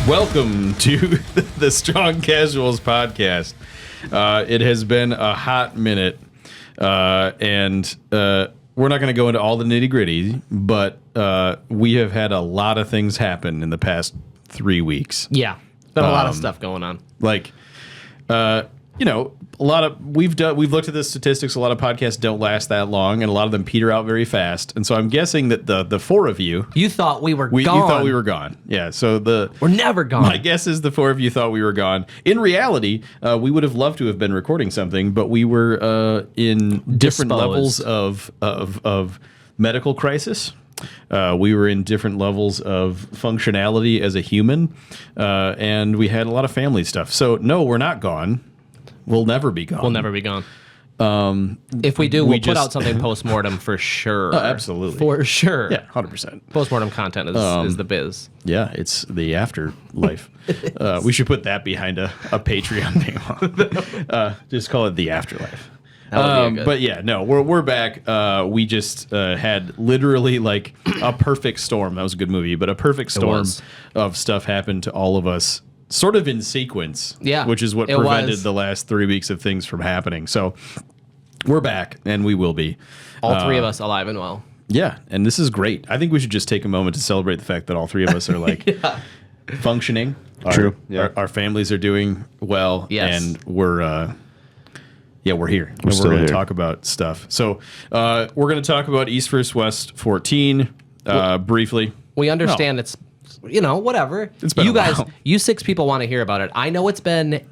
Welcome to the Strong Casuals podcast. It has been a hot minute, and we're not going to go into all the nitty gritty, but we have had a lot of things happen in the past 3 weeks. Yeah, been a lot of stuff going on. A lot of we've looked at the statistics. A lot of podcasts don't last that long, and a lot of them peter out very fast. And so I'm guessing that the four of you, thought we were gone. You thought we were gone. Yeah. So we're never gone. My guess is the four of you thought we were gone. In reality, we would have loved to have been recording something, but we were in different levels of medical crisis. We were in different levels of functionality as a human, and we had a lot of family stuff. So no, we're not gone. We'll never be gone. We'll never be gone. If we do, we'll put out something post-mortem for sure. Oh, absolutely. For sure. Yeah, 100%. Post-mortem content is the biz. Yeah, it's the afterlife. We should put that behind a Patreon name. Just call it the afterlife. But yeah, no, we're back. We just had literally like a perfect storm. That was a good movie, but a perfect storm of stuff happened to all of us sort of in sequence, which is what prevented the last 3 weeks of things from happening. So we're back, and we will be. All three of us alive and well. Yeah, and this is great. I think we should just take a moment to celebrate the fact that all three of us are like functioning. True. Our families are doing well, and we're here. We're still going here. to talk about stuff. So we're going to talk about East vs. West 14 briefly. We understand it's, whatever. It's been you a guys, while. you 6 people want to hear about it. I know it's been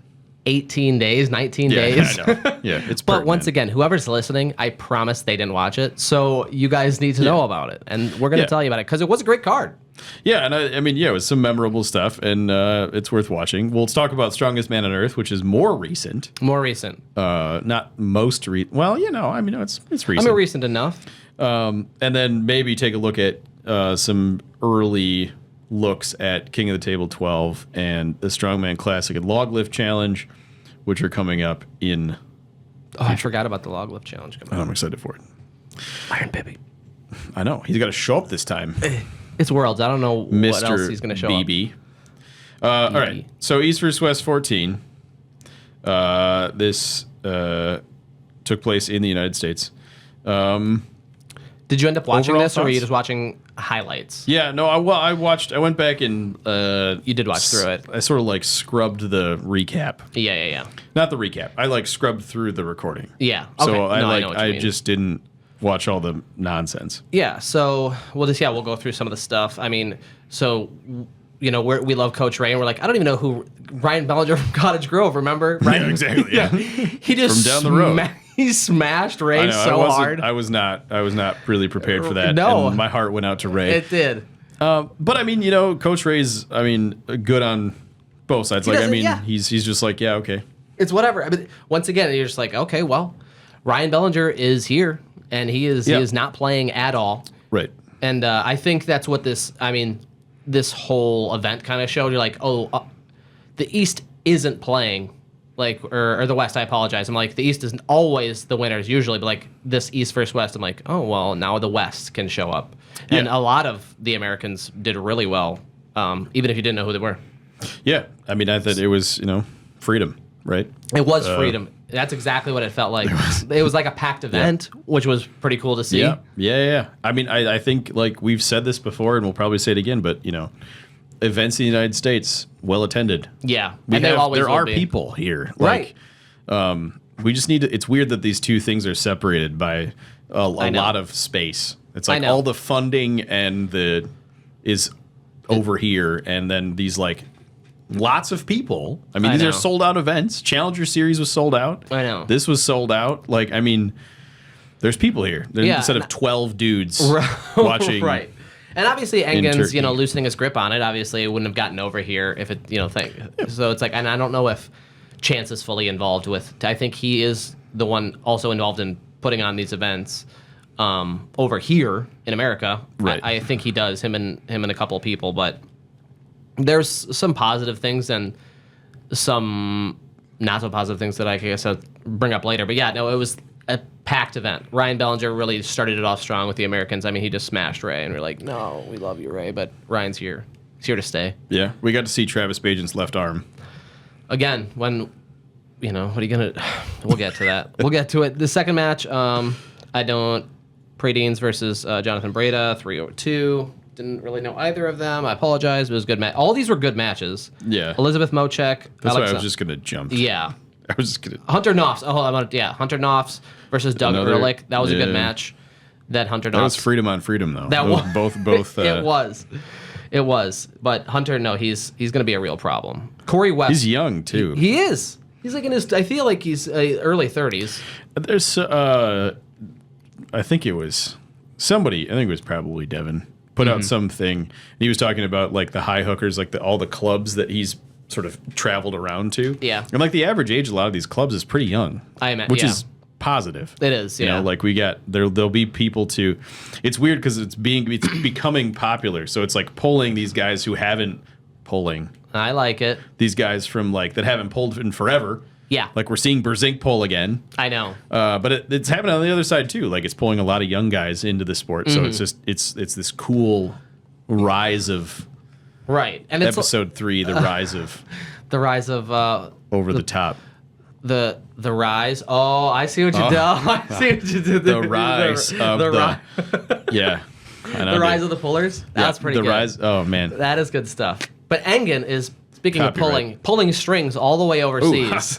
18 days, 19 days. Yeah, I know. Yeah, it's But pertinent. once again, whoever's listening, I promise they didn't watch it. So you guys need to know about it. And we're going to tell you about it because it was a great card. Yeah, and I mean, it was some memorable stuff, and it's worth watching. We'll talk about Strongest Man on Earth, which is more recent. More recent. Not most recent. Well, it's recent. I mean, recent enough. And then maybe take a look at some early looks at King of the Table 12 and the Strongman Classic and Log Lift Challenge, which are coming up in... Oh, I forgot about the log lift challenge coming up. I'm excited for it. Iron Baby. I know. He's got to show up this time. It's Worlds. I don't know Mr. what else he's going to show BB. All right. So East vs. West 14. This took place in the United States. Did you end up watching Overall this, or were you thoughts? just watching highlights? Yeah, no, I watched. I went back and You did watch through it. I sort of like scrubbed the recap. Yeah. Not the recap. I like scrubbed through the recording. Yeah. So Okay. I know what you I mean. just didn't watch all the nonsense. Yeah, so we'll go through some of the stuff. I mean, so we love Coach Ray, and we're like, I don't even know who Ryan Bellinger from Cottage Grove. Remember? Ryan, Yeah, exactly. Yeah. he just From down the road. He smashed Ray I know, so hard. I was not really prepared for that. No. And my heart went out to Ray. It did. But I mean, Coach Ray's good on both sides. He's just like, yeah, okay. It's whatever. I mean, once again, you're just like, okay, well, Ryan Bellinger is here, and he is not playing at all. Right. And I think that's what this whole event kind of showed. You're like, the East isn't playing, or the West, I apologize. I'm like, the East isn't always the winners usually, but like this East versus West, I'm like, oh, well, now the West can show up. And a lot of the Americans did really well, even if you didn't know who they were. Yeah. I mean, I thought it was, freedom, right? It was freedom. That's exactly what it felt like. It was like a packed event, which was pretty cool to see. Yeah. I mean, I think like we've said this before, and we'll probably say it again, but events in the United States, well attended. Yeah, There are people here, right? We just need to. It's weird that these two things are separated by a lot of space. It's like all the funding and is over here, and then these like lots of people. I mean, these are sold out events. Challenger Series was sold out. I know. This was sold out. Like, I mean, there's people here. Instead of 12 dudes watching. Right. And obviously, Engen's, Turkey. loosening his grip on it. Obviously, it wouldn't have gotten over here if it, So it's like, and I don't know if Chance is fully involved with. I think he is the one also involved in putting on these events over here in America. Right. I think he does. Him and a couple of people, but there's some positive things and some not so positive things that I guess I'll bring up later. But yeah, no, it was a packed event. Ryan Bellinger really started it off strong with the Americans. I mean, he just smashed Ray, and we're like, no, we love you, Ray, but Ryan's here. He's here to stay. Yeah, we got to see Travis Bajan's left arm. Again, when, what are you going to... We'll get to that. We'll get to it. The second match, Pradeens versus Jonathan Breda, 302. Didn't really know either of them. I apologize. It was a good match. All these were good matches. Yeah. Elizabeth Mochek. That's why I was just going to jump. Yeah. I was just going to... Hunter Knopfs. Hunter Knopfs versus Doug Ehrlich. That was a good match. That Hunter Knopfs. That was freedom on freedom, though. That was both. It was. But Hunter, no, he's going to be a real problem. Corey West. He's young too. He is. He's like in his. I feel like he's early 30s. There's. I think it was somebody. I think it was probably Devin. Put out something. He was talking about like the high hookers, like all the clubs that he's sort of traveled around to. Yeah. And like the average age of a lot of these clubs is pretty young. Which is positive. It is, yeah. You know, like we got there'll be people to. It's weird because it's becoming popular. So it's like pulling these guys who haven't I like it. These guys from like that haven't pulled in forever. Yeah. Like we're seeing Berzink pull again. I know. But it's happening on the other side too. Like it's pulling a lot of young guys into the sport. So it's just it's this cool rise of right. And episode 3, the rise of over the top. The rise. Oh, I see what you did. I see what you did. The rise of the yeah. The rise of the pullers. That's pretty good. The rise. Oh man, that is good stuff. But Engen is. Speaking of pulling strings all the way overseas,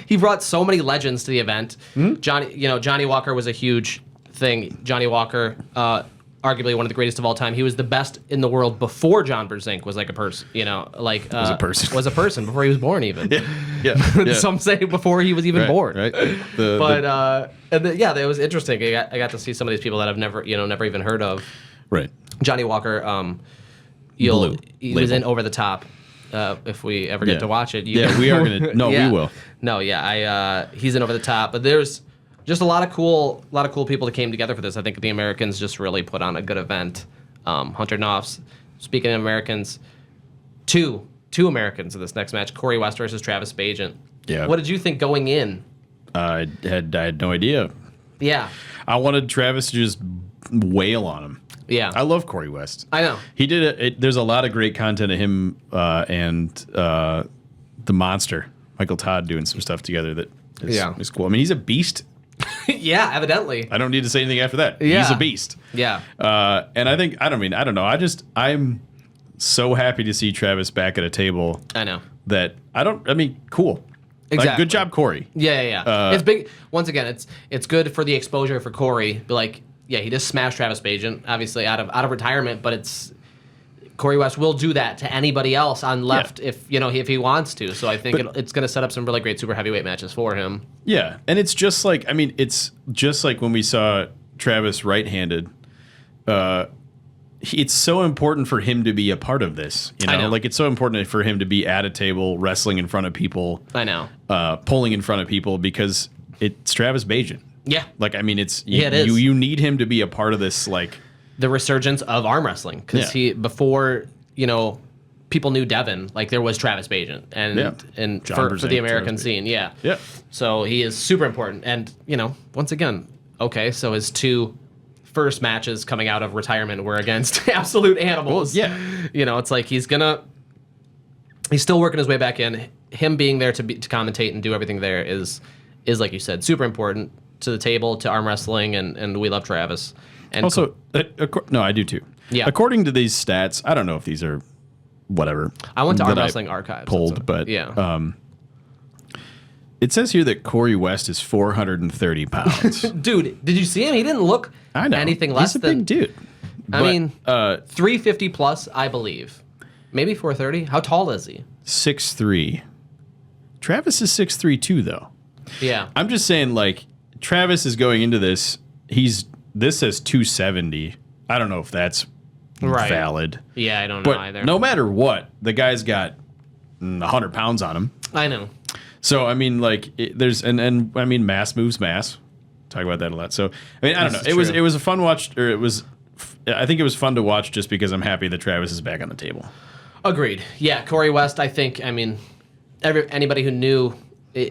he brought so many legends to the event. Johnny Walker was a huge thing. Johnny Walker, arguably one of the greatest of all time. He was the best in the world before John Berzink was like a person. Was a person before he was born even. Yeah. Some say before he was even born. Right. It was interesting. I got to see some of these people that I've never even heard of. Right. Johnny Walker. He was in Over the Top. If we ever get to watch it, we are gonna. No, we will. No, he's in Over the Top, but there's just a lot of cool people that came together for this. I think the Americans just really put on a good event. Hunter Knopfs. Speaking of Americans, two Americans in this next match: Corey West versus Travis Bajan. Yeah. What did you think going in? I had no idea. Yeah. I wanted Travis to just wail on him. Yeah, I love Corey West. I know he did it. There's a lot of great content of him and the Monster, Michael Todd, doing some stuff together that is cool. I mean, he's a beast. Yeah, evidently. I don't need to say anything after that. Yeah. He's a beast. Yeah. And I think I don't know. I'm so happy to see Travis back at a table. I know cool. Exactly. Like, good job, Corey. Yeah. It's big. Once again, it's good for the exposure for Corey. But like. Yeah, he just smashed Travis Bajan, obviously out of retirement, but Corey West will do that to anybody else on left if he wants to. So I think it's going to set up some really great super heavyweight matches for him. Yeah, and it's just like when we saw Travis right-handed. It's so important for him to be a part of this. I know. Like it's so important for him to be at a table wrestling in front of people. I know. Pulling in front of people because it's Travis Bajan. Yeah. Like, I mean, it is. You need him to be a part of this, like... The resurgence of arm wrestling. Because before, people knew Devin, like, there was Travis Bajan. And for the American scene, yeah. So he is super important. And, once again, okay, so his 2 first matches coming out of retirement were against absolute animals. Well, it's like he's still working his way back in. Him being there to commentate and do everything there is like you said, super important. To the table, to arm wrestling, and we love Travis. And also, no, I do too. Yeah. According to these stats, I don't know if these are whatever. I went to Arm Wrestling Archives. But it says here that Corey West is 430 pounds. Dude, did you see him? He didn't look anything less than... He's a big dude. I mean, 350 plus, I believe. Maybe 430. How tall is he? 6'3". Travis is 6'3" too, though. Yeah. I'm just saying, like... Travis is going into this. This says 270. I don't know if that's valid. Yeah, I don't know either. No matter what, the guy's got 100 pounds on him. I know. So I mean, like, mass moves mass. Talk about that a lot. So I mean, I don't know. It was a fun watch, or I think it was fun to watch just because I'm happy that Travis is back on the table. Agreed. Yeah, Corey West. I think. I mean, anybody who knew.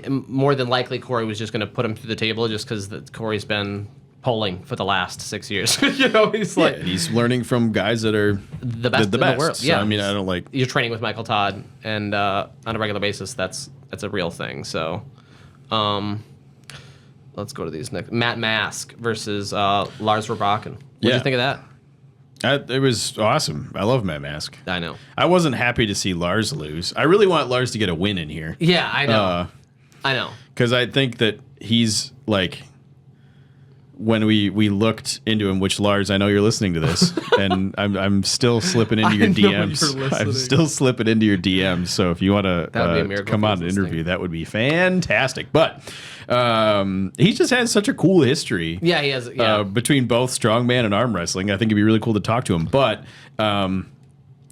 More than likely, Corey was just going to put him through the table just because Corey's been polling for the last 6 years. You know, he's like he's learning from guys that are the best in the world. So, Yeah, I mean, I don't like you're training with Michael Todd, and on a regular basis, that's a real thing. So, let's go to these next. Matt Mask versus Lars Verbraken. What did you think of that? It was awesome. I love Matt Mask. I know. I wasn't happy to see Lars lose. I really want Lars to get a win in here. Yeah, I know. I know. Because I think that he's like, when we looked into him, which Lars, I know you're listening to this, and I'm still slipping into your DMs. I'm still slipping into your DMs. So if you want to come on an interview, that would be fantastic. But he just has such a cool history. Yeah, he has. Yeah. Between both strongman and arm wrestling, I think it'd be really cool to talk to him. But and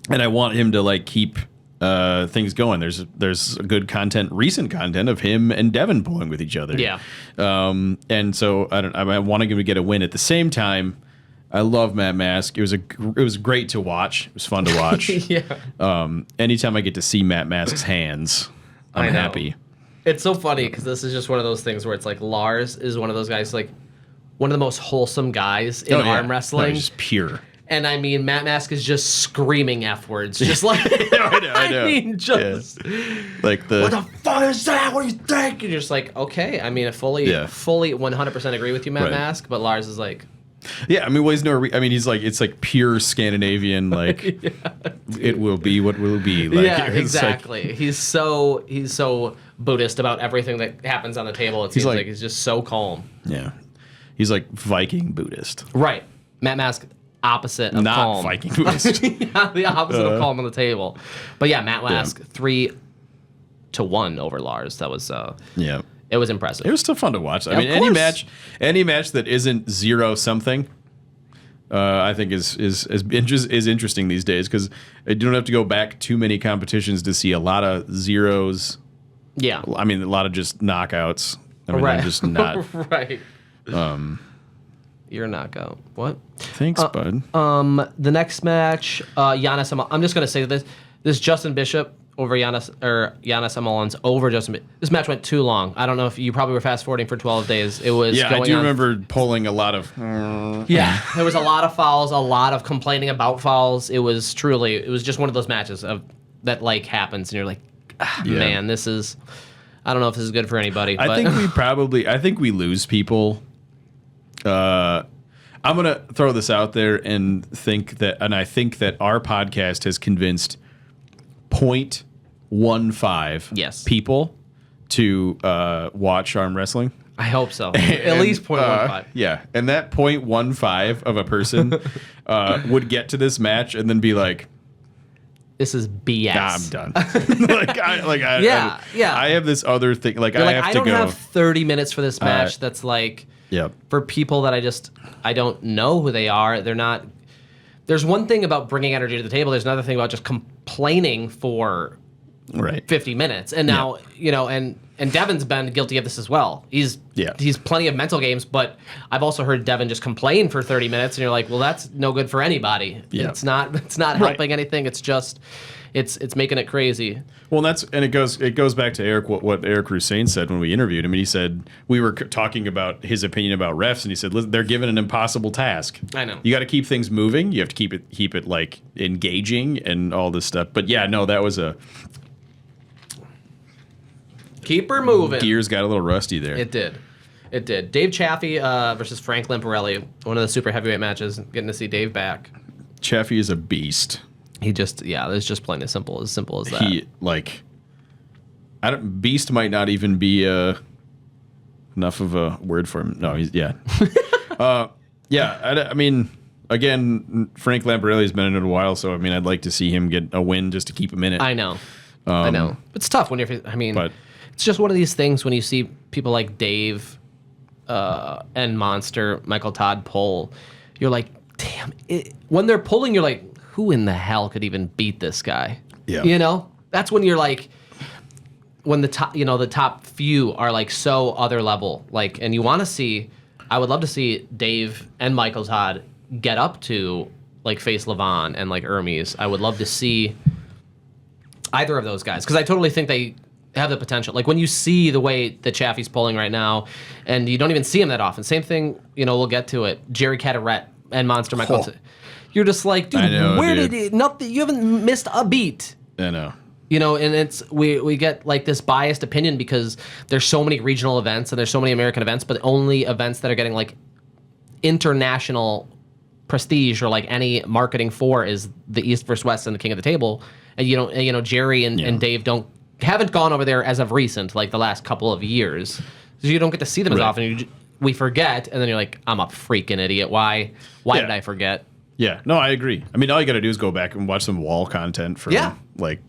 I want him to like keep things going. There's good content, recent content of him and Devin pulling with each other. Yeah. And so I want him to get a win. At the same time, I love Matt Mask. It was great to watch. It was fun to watch. Yeah. Anytime I get to see Matt Mask's hands, I'm happy. It's so funny because this is just one of those things where it's like Lars is one of those guys, like one of the most wholesome guys in arm wrestling. No, just pure. And I mean, Matt Mask is just screaming F words, just like I know. mean, just like what the fuck is that? What do you think? And you're just like, okay. I mean, I fully 100% agree with you, Matt Mask. But Lars is like, yeah. I mean, he's it's like pure Scandinavian. Like, it will be what will be. Like, yeah, exactly. Like, he's so Buddhist about everything that happens on the table. It seems like he's just so calm. Yeah, he's like Viking Buddhist. Right, Matt Mask. Opposite of not calm. Viking Buddhist. Yeah, the opposite of calm on the table. But yeah, Matt Mask 3-1 over Lars. That was it was impressive. It was still fun to watch. I mean, any match that isn't 0-something, I think is interesting these days because you don't have to go back too many competitions to see a lot of zeros. Yeah, I mean a lot of just knockouts. I mean, I'm just not right. You're a knockout. What? Thanks, bud. The next match, Giannis. I'm just gonna say this Justin Bishop over Giannis Amollons over Justin. This match went too long. I don't know if you probably were fast forwarding for 12 days. It was. Yeah, I do remember pulling a lot of. Yeah, there was a lot of fouls, a lot of complaining about fouls. It was just one of those matches that like happens, and you're like, man, this is. I don't know if this is good for anybody. I think we lose people. I'm gonna throw this out there and I think that our podcast has convinced 0.15 people to watch arm wrestling. I hope so. At least 0.15. Yeah, and that 0.15 of a person would get to this match and then be like, "This is BS. Nah, I'm done." I have this other thing. Like I have to go. I don't have 30 minutes for this match. That's like. Yep. For people that I don't know who they are. They're not. There's one thing about bringing energy to the table. There's another thing about just complaining for 50 minutes. And now, and Devin's been guilty of this as well. He's plenty of mental games, but I've also heard Devin just complain for 30 minutes, and you're like, well, that's no good for anybody. Yeah. It's not helping anything. It's just it's making it crazy. Well, it goes back to Eric what Eric Hussein said when we interviewed him, and he said we were talking about his opinion about refs, and he said they're given an impossible task. I know. You got to keep things moving. You have to keep it like engaging and all this stuff. But yeah, no, that was a keep her moving. Gears got a little rusty there. It did. Dave Chaffee versus Frank Lamparelli, one of the super heavyweight matches. Getting to see Dave back. Chaffee is a beast. It's just plain as simple as that. Beast might not even be enough of a word for him. No, I mean, again, Frank Lamparelli's been in it a while, so I mean, I'd like to see him get a win just to keep him in it. I know. It's tough when it's just one of these things when you see people like Dave and Monster, Michael Todd pull, you're like, damn. When they're pulling, you're like, who in the hell could even beat this guy? Yeah. That's when you're like, when the top few are like so other level, like, and you want to see, I would love to see Dave and Michael Todd get up to like face Levon and like Hermes. I would love to see either of those guys because I totally think they have the potential. Like when you see the way that Chaffee's pulling right now, and you don't even see him that often. Same thing, we'll get to it. Jerry Cadorette and Monster Michael. You're just like, dude, did it? Nothing. You haven't missed a beat. I know. And it's we get like this biased opinion because there's so many regional events and there's so many American events, but only events that are getting like international prestige or like any marketing for is the East versus West and the King of the Table. And Jerry and Dave haven't gone over there as of recent, like the last couple of years. So you don't get to see them as often. We forget, and then you're like, I'm a freaking idiot. Why did I forget? Yeah, no, I agree. I mean, all you got to do is go back and watch some wall content from like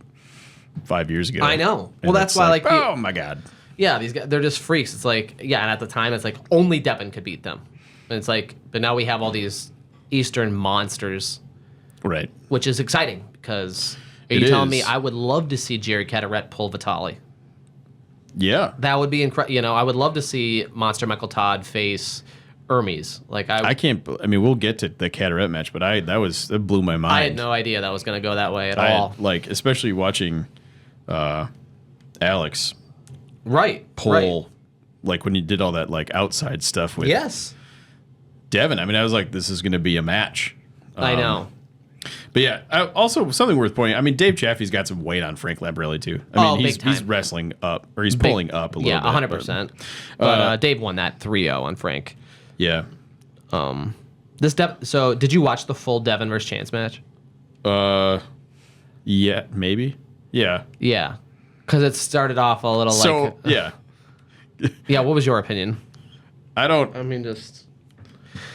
5 years ago. I know. Well, that's why oh my god. Yeah, these guys, they're just freaks. It's like, and at the time, it's like only Devin could beat them. And it's like, but now we have all these Eastern monsters. Right. Which is exciting because are you telling me I would love to see Jerry Cadorette pull Vitali? Yeah. That would be incredible. I would love to see Monster Michael Todd face Hermes. Like I can't. I mean, we'll get to the Cadorette match, but that blew my mind. I had no idea that was going to go that way at all. Like, especially watching Alex pull, like when he did all that like outside stuff with Devin. I mean, I was like, this is going to be a match. I know. But yeah, also something worth pointing. I mean, Dave Chaffee's got some weight on Frank Lambrelli too. I mean, he's wrestling up, or he's pulling up a little bit. Yeah, 100%. But Dave won that 3-0 on Frank. Yeah. So did you watch the full Devin versus Chance match? Yeah, maybe. Yeah. Yeah, because it started off a little yeah. Yeah. What was your opinion? I don't know.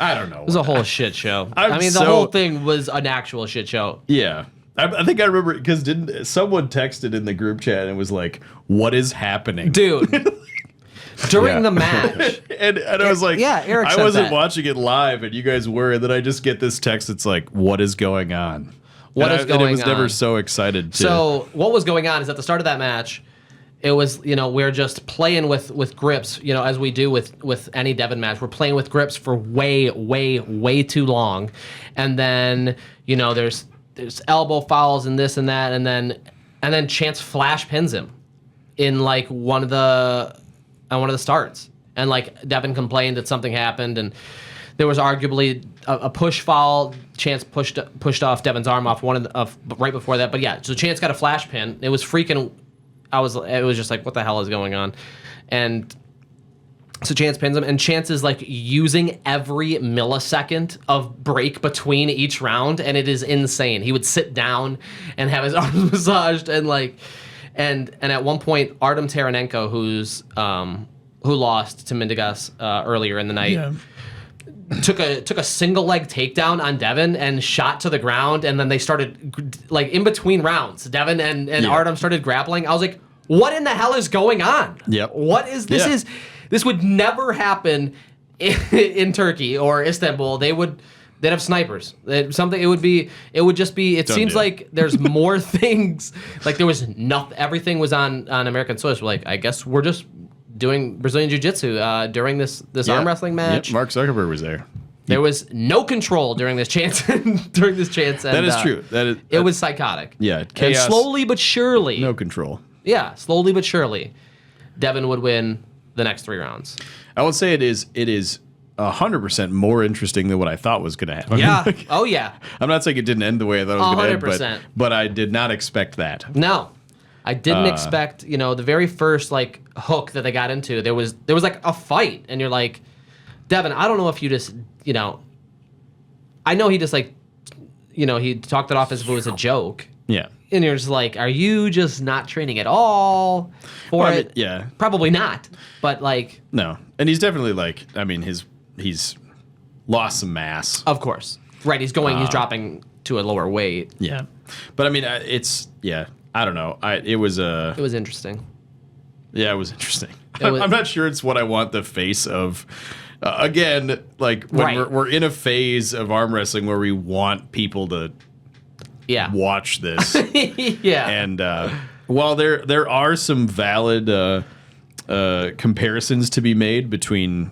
It was a whole shit show. The whole thing was an actual shit show. Yeah. I think I remember because didn't someone texted in the group chat and was like, "What is happening, dude?" During the match, and I was like, Eric. I wasn't watching it live, and you guys were. And then I just get this text. It's like, "What is going on?" And I was never so excited. So what was going on is at the start of that match, it was, we're just playing with grips, as we do with any Devin match. We're playing with grips for way, way, way too long. And then, there's elbow fouls and this and that, and then Chance flash pins him in like one of the starts. And like Devin complained that something happened, and there was arguably a push foul. Chance pushed off Devin's arm off right before that. But yeah, so Chance got a flash pin. It was freaking. It was just like, what the hell is going on? And so Chance pins him, and Chance is like using every millisecond of break between each round, and it is insane. He would sit down and have his arms massaged, and at one point, Artem Taranenko, who lost to Mendigas earlier in the night, took a single leg takedown on Devin and shot to the ground, and then they started like in between rounds. Devin and Artem started grappling. I was like, what in the hell is going on? Yep. What is this? This would never happen in Turkey or Istanbul. They'd have snipers. It would just be. It seems like there's more things. Like there was nothing. Everything was on American soil. So like, I guess we're just doing Brazilian Jiu-Jitsu during this arm wrestling match. Yep, Mark Zuckerberg was there. There was no control during this chance. That is true. It was psychotic. Yeah, chaos. And slowly but surely. No control. Yeah, slowly but surely, Devin would win the next 3 rounds. I would say it is 100% more interesting than what I thought was going to happen. Yeah. Oh yeah. I'm not saying it didn't end the way I thought it was going to end, 100%. but I did not expect that. No. I didn't expect, the very first like hook that they got into, there was like a fight, and you're like, Devin, I don't know if you just, I know he just like, he talked it off as if it was a joke. Yeah. And you're just like, are you just not training at all for it? Yeah. Probably not. But like, no. And he's definitely like, I mean, he's lost some mass. Of course. Right. He's dropping to a lower weight. Yeah. But I mean, I don't know. It was interesting. Yeah, it was interesting. I'm not sure it's what I want the face of. Again, like when we're in a phase of arm wrestling where we want people to watch this. Yeah. And while there are some valid comparisons to be made between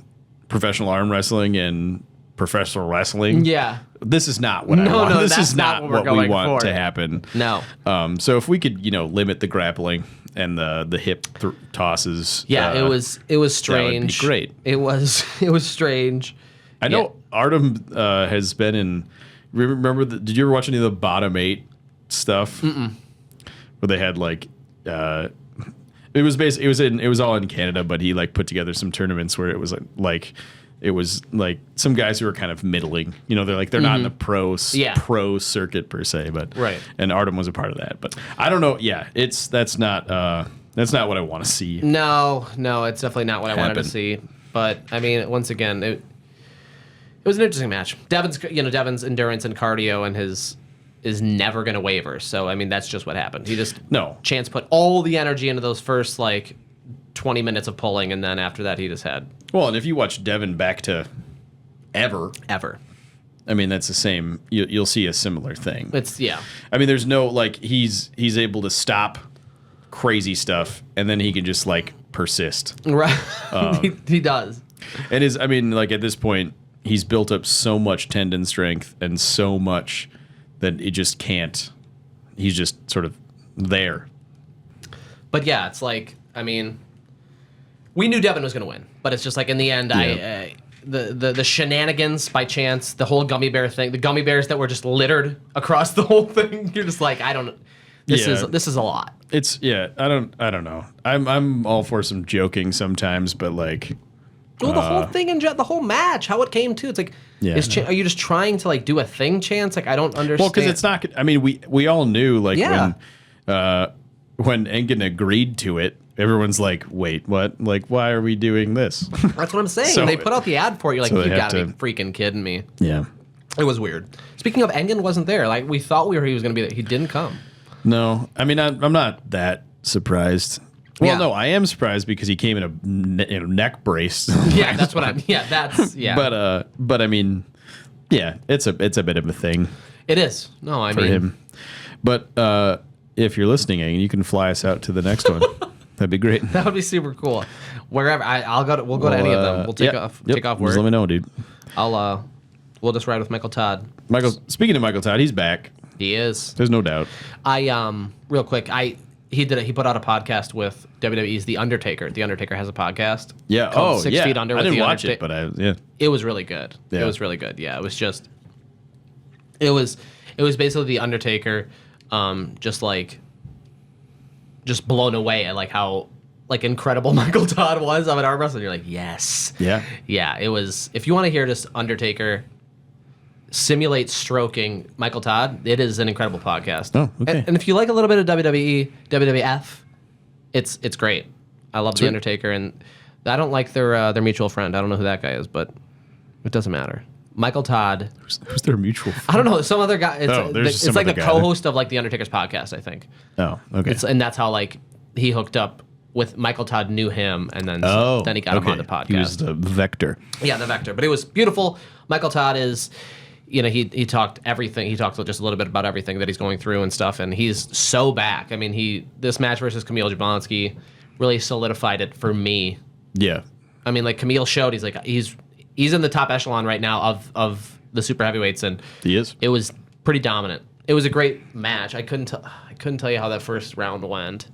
professional arm wrestling and professional wrestling. Yeah. This is not what I want. No, this is not what we want to happen. No. So if we could, limit the grappling and the hip tosses. Yeah, it was strange. That would be great. It was strange. I know Artem has been in. Remember? Did you ever watch any of the bottom 8 stuff? Mm-mm. Where they had like. It was all in Canada, but he like put together some tournaments where it was like some guys who were kind of middling. You know, they're not in the pro circuit per se, but right. And Artem was a part of that. But I don't know. Yeah, that's not what I want to see. No, it's definitely not what I wanted to see. But I mean, once again, it was an interesting match. Devin's endurance and cardio and his is never going to waver. So, I mean, that's just what happened. Chance put all the energy into those first, 20 minutes of pulling, and then after that, he just had... Well, and if you watch Devin back to ever, I mean, that's the same... You'll see a similar thing. I mean, there's no, he's able to stop crazy stuff, and then he can just, persist. Right. He does. And at this point, he's built up so much tendon strength and so much... that it just can't. He's just sort of there. But yeah, it's we knew Devin was going to win, but it's just in the end, the shenanigans by chance, the whole gummy bear thing, the gummy bears that were just littered across the whole thing. You're just I don't. This is a lot. It's I don't know. I'm all for some joking sometimes, but Well, the whole thing and the whole match, how it came to, it's are you just trying to do a thing, Chance? I don't understand. Well, because it's not. I mean, we all knew when Engen agreed to it, everyone's like, wait, what? Why are we doing this? That's what I'm saying. So, they put out the ad for it. You're so you gotta be freaking kidding me. Yeah, it was weird. Speaking of, Engen wasn't there. We thought he was gonna be there. He didn't come. No, I mean, I'm not that surprised. Well, no, I am surprised because he came in a neck brace. Yeah, that's what I'm. Yeah, that's yeah. But I mean, yeah, it's a bit of a thing. It is. No, I mean for him. But if you're listening, you can fly us out to the next one. That'd be great. That would be super cool. Wherever I'll go, we'll go to any of them. We'll take off. Take off work. Just let me know, dude. We'll just ride with Michael Todd. Speaking of Michael Todd, he's back. He is. There's no doubt. Real quick, He put out a podcast with WWE's The Undertaker. The Undertaker has a podcast. Yeah. Called 6 Feet Under. I didn't watch it, but it was really good. Yeah. It was really good. Yeah. It was just. It was basically The Undertaker, just blown away at how incredible Michael Todd was of an arm wrestler. You're like, yes. Yeah. Yeah. It was. If you want to hear just Undertaker simulate stroking Michael Todd, it is an incredible podcast. Oh, okay. And if you like a little bit of WWE, WWF, it's great. I love The Undertaker, and I don't like their mutual friend. I don't know who that guy is, but it doesn't matter. Michael Todd. Who's their mutual friend? I don't know. Some other guy. It's like the co-host of The Undertaker's podcast, I think. Oh, okay. And that's how he hooked up with Michael Todd, knew him, and then he got him on the podcast. He was the vector. Yeah, the vector. But it was beautiful. Michael Todd is... he talked everything. He talked just a little bit about everything that he's going through and stuff, and he's so back. I mean, this match versus Kamil Jablonski really solidified it for me. Yeah. I mean, Kamil showed he's in the top echelon right now of the super heavyweights, and he is. It was pretty dominant. It was a great match. I couldn't tell you how that first round went,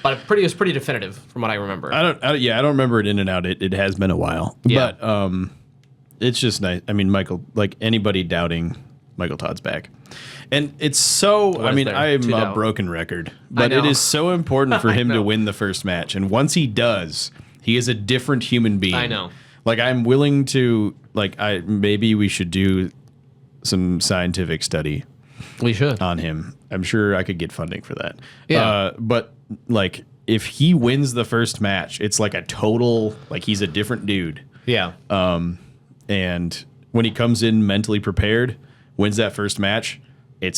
but it was pretty definitive from what I remember. I don't remember it in and out. It has been a while. Yeah. But it's just nice. I mean, Michael, anybody doubting Michael Todd's back. And it's so, I'm a broken record, but it is so important for him to win the first match. And once he does, he is a different human being. I know. I'm willing to, maybe we should do some scientific study. We should. On him. I'm sure I could get funding for that. Yeah. But, if he wins the first match, it's a total, he's a different dude. Yeah. And when he comes in mentally prepared, wins that first match, I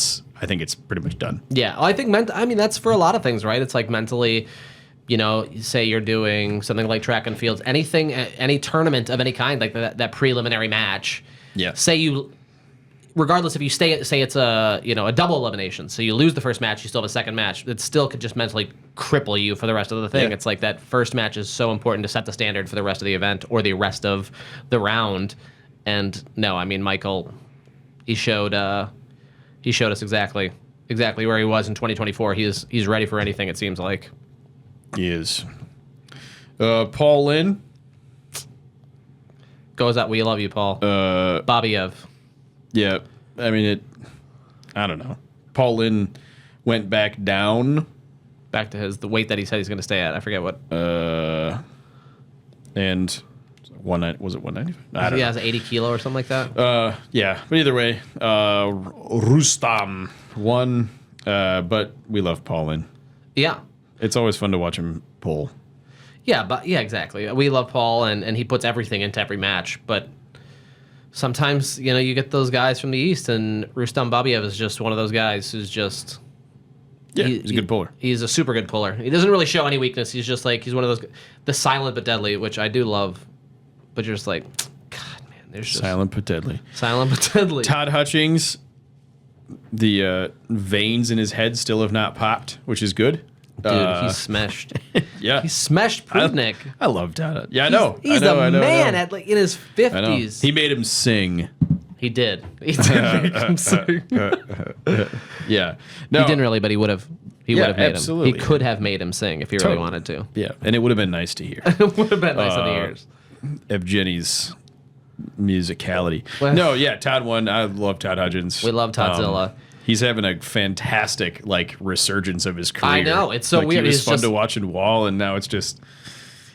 think it's pretty much done. Yeah, I think that's for a lot of things, right? It's mentally, say you're doing something like track and fields, anything, any tournament of any kind, that preliminary match. Yeah. Regardless if you say it's a double elimination, so you lose the first match, you still have a second match, it still could just mentally cripple you for the rest of the thing. Yeah. It's that first match is so important to set the standard for the rest of the event or the rest of the round. And no, Michael, he showed us exactly where he was in 2024. He's ready for anything, it seems like. He is. Paul Lynn. Goes out. We love you, Paul. Babiev. Yeah. I mean, I don't know. Paul Lynn went back down. Back to the weight that he said he's going to stay at. I forget what. And was it 195? I don't know. Yeah, it was 80 kilo or something like that. Yeah. But either way, Rustam won. But we love Paul Lynn. Yeah. It's always fun to watch him pull. Yeah, exactly. We love Paul, and he puts everything into every match. But sometimes, you get those guys from the East, and Rustam Babiev is just one of those guys who's just... Yeah, he's a good puller. He's a super good puller. He doesn't really show any weakness. He's just like, he's one of those... The silent but deadly, which I do love. But you're just like, God, man, there's just... Silent but deadly. Silent but deadly. Todd Hutchings, the veins in his head still have not popped, which is good. Dude, he smashed. Yeah. He smashed Prudnik. I love Todd. Yeah, I know. He's the man at in his 50s. He made him sing. He did. He did make him sing. Yeah. No, he didn't really, but he would have. He would have made absolutely. him. He could have made him sing if he really wanted to. Yeah, and it would have been nice to hear. It would have been nice on the ears. Evgeny's musicality. Well, no, yeah, Todd won. I love Todd Hutchins. We love Toddzilla. He's having a fantastic resurgence of his career. I know, it's so weird. He was fun to watch in Wall, and now it's just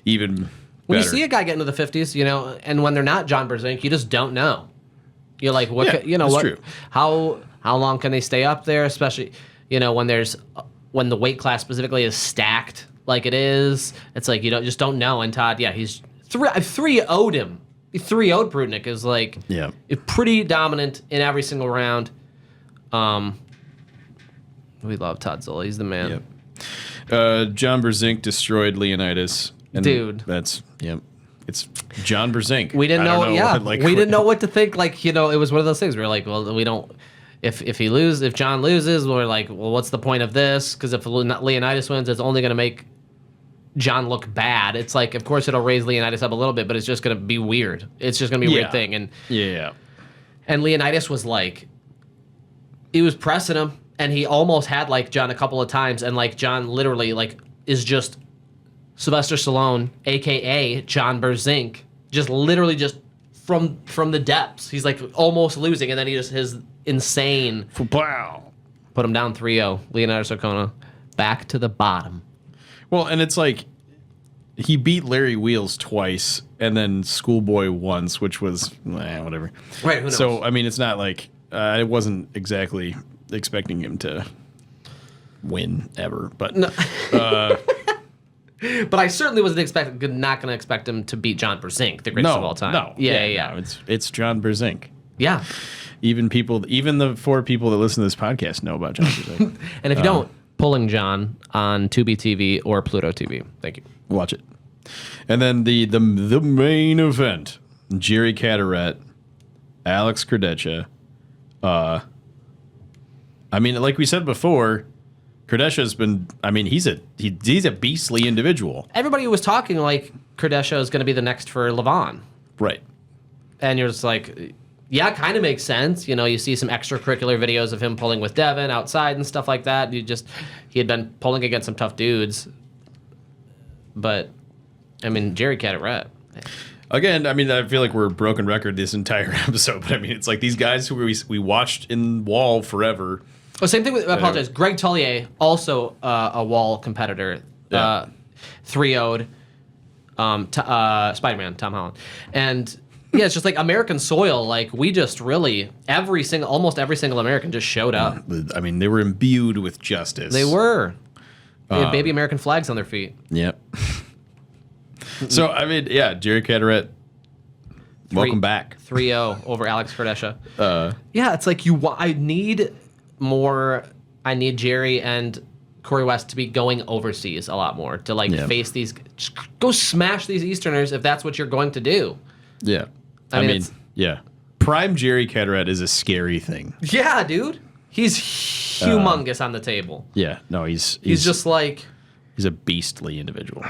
even better. When you see a guy get into the 50s, and when they're not John Berzink, you just don't know. You're like, what? Yeah, that's true. How long can they stay up there? Especially, when the weight class specifically is stacked like it is. It's like you just don't know. And Todd, he's 3-0'd him. He 3-0'd Prudnik is pretty dominant in every single round. We love Toddzilla. He's the man. Yep. John Berzink destroyed Leonidas. Dude. It's John Berzink. We didn't know. We didn't know what to think. It was one of those things. We were like, well, we don't. If John loses, we're like, well, what's the point of this? Because if Leonidas wins, it's only going to make John look bad. It's like, of course, it'll raise Leonidas up a little bit, but it's just going to be weird. It's just going to be a weird thing. And and Leonidas was like, he was pressing him, and he almost had John a couple of times, and John literally is just Sylvester Stallone, aka John Berzink, just literally just from the depths. He's almost losing, and then he just his insane put him down 3-0. Leonidas O'Connor back to the bottom. Well, and it's he beat Larry Wheels twice, and then Schoolboy once, which was whatever. Right. Who knows? So I mean, it's not I wasn't exactly expecting him to win ever, but no. But I certainly wasn't not going to expect him to beat John Berzink, the greatest of all time. No, yeah. No, it's John Berzink. Yeah. Even the 4 people that listen to this podcast know about John Berzink. And if you don't, Pulling John on Tubi TV or Pluto TV. Thank you. Watch it. And then the main event: Jerry Caderet, Alex Kardashev. I mean, like we said before, Kardashian's been. I mean, he's a beastly individual. Everybody was talking like Kardashev is going to be the next for Levon, right? And you're just like, yeah, kind of makes sense. You see some extracurricular videos of him pulling with Devin outside and stuff like that. He had been pulling against some tough dudes, but I mean, Jerry Caderet. Again, I mean, I feel like we're a broken record this entire episode, but I mean, it's like these guys who we watched in Wall forever. Oh, same thing with, I apologize, Greg Tullier, also a Wall competitor, 3-0'd Spider-Man, Tom Holland. And yeah, it's just American soil, we just really, almost every single American just showed up. I mean, they were imbued with justice. They were. They had baby American flags on their feet. Yep. So, I mean, yeah, Jerry Caderet, welcome back. 3-0 over Alex Kardashev. Yeah, it's I need Jerry and Corey West to be going overseas a lot more, to face these, just go smash these Easterners if that's what you're going to do. Yeah. I mean, prime Jerry Caderet is a scary thing. Yeah, dude. He's humongous on the table. Yeah. No, he's just he's a beastly individual.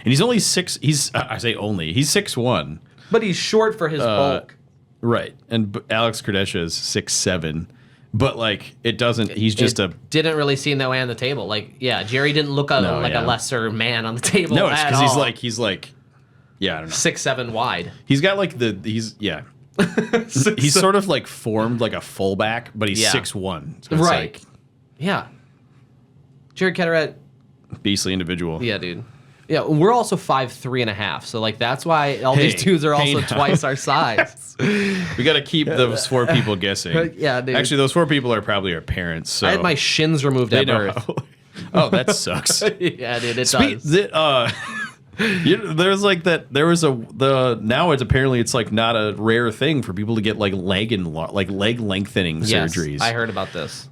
And he's only 6, he's 6'1". But he's short for his bulk. Right. And Alex Kardashev is 6'7". But like it doesn't. He's just didn't really seem that way on the table. Like Jerry didn't look a lesser man on the table. No, it's because he's like yeah, I don't know, 6'7" wide. He's got like he's sort of like formed like a fullback, but he's 6'1". So it's right. Like, yeah. Jared Ketterat. Beastly individual. Yeah, dude. Yeah, we're also 5'3.5", so like that's why all these dudes are also twice our size. We got to keep those 4 people guessing. Yeah, dude. Actually, those 4 people are probably our parents. So I had my shins removed at birth. Oh, that sucks. Yeah, dude, it does. There's like that. There was now it's apparently it's like not a rare thing for people to get like leg lengthening surgeries. I heard about this.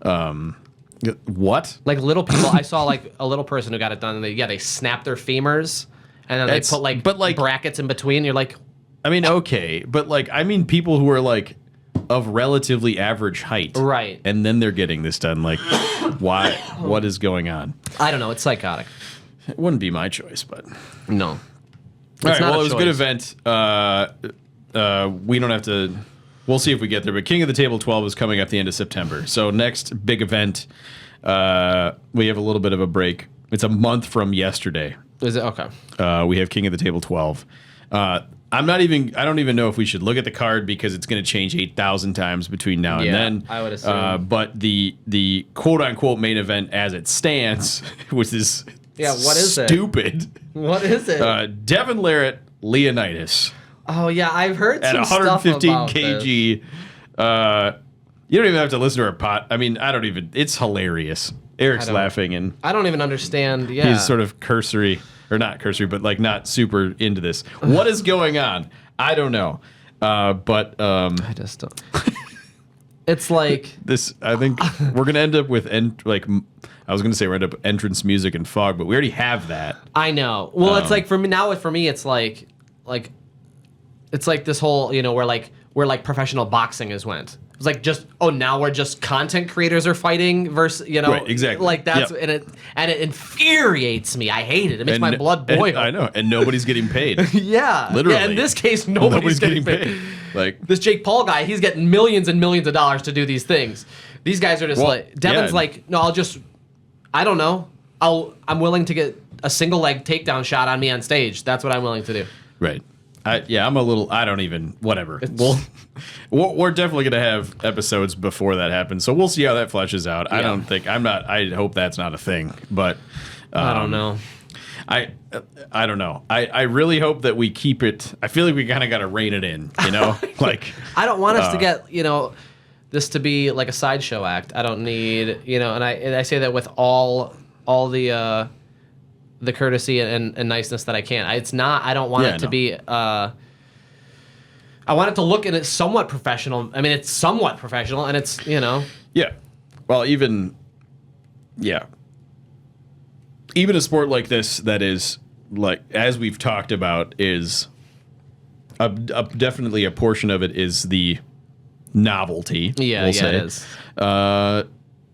What? Like little people, I saw like a little person who got it done. And they snapped their femurs, and then they put brackets in between. You're like, I mean, okay, but like I mean, people who are like of relatively average height, right? And then they're getting this done. Like, why? What is going on? I don't know. It's psychotic. It wouldn't be my choice, but no. All right. Well, it was a good event. We don't have to. We'll see if we get there. But King of the Table 12 is coming up the end of September. So next big event, we have a little bit of a break. It's a month from yesterday. Is it okay? We have King of the Table 12. I don't even know if we should look at the card because it's going to change 8,000 times between now and then. I would assume. But the quote unquote main event as it stands, which is what is stupid. What is it? Devin Larratt, Leonidas. Oh yeah, I've heard some at 115 stuff about kg. You don't even have to listen to our pot. I mean, I don't even. It's hilarious. Eric's laughing and I don't even understand. Yeah, he's sort of cursory, or not cursory, but like not super into this. What is going on? I don't know. But I just don't. It's like this. I think we're gonna end up with I was gonna say we're end up entrance music and fog, but we already have that. I know. Well, it's like for me, it's like it's like this whole where professional boxing is went. It's like now we're just content creators are fighting versus right, exactly. Like that's and it infuriates me. I hate it. It makes my blood boil. I know, and nobody's getting paid. Yeah, literally. Yeah, in this case, nobody's getting paid. Like this Jake Paul guy, he's getting millions and millions of dollars to do these things. These guys are just Devin's like, no, I don't know. I'm willing to get a single leg takedown shot on me on stage. That's what I'm willing to do. Right. I'm a little. I don't even. Whatever. We're definitely gonna have episodes before that happens, so we'll see how that fleshes out. Yeah. I hope that's not a thing, but I don't know. I don't know. I really hope that we keep it. I feel like we kind of got to rein it in. Like I don't want us to get this to be like a sideshow act. I don't need and I say that with all the courtesy and niceness that I can. It's not. I don't want it to be. I want it to look and it's somewhat professional. I mean, it's somewhat professional, and it's Yeah. Well, even a sport like this that is like as we've talked about is definitely a portion of it is the novelty. Yeah, we'll say. It is.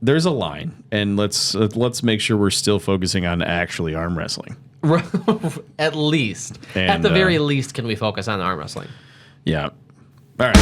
There's a line, and let's make sure we're still focusing on actually arm wrestling. At least. At the very least, can we focus on arm wrestling? Yeah. All right.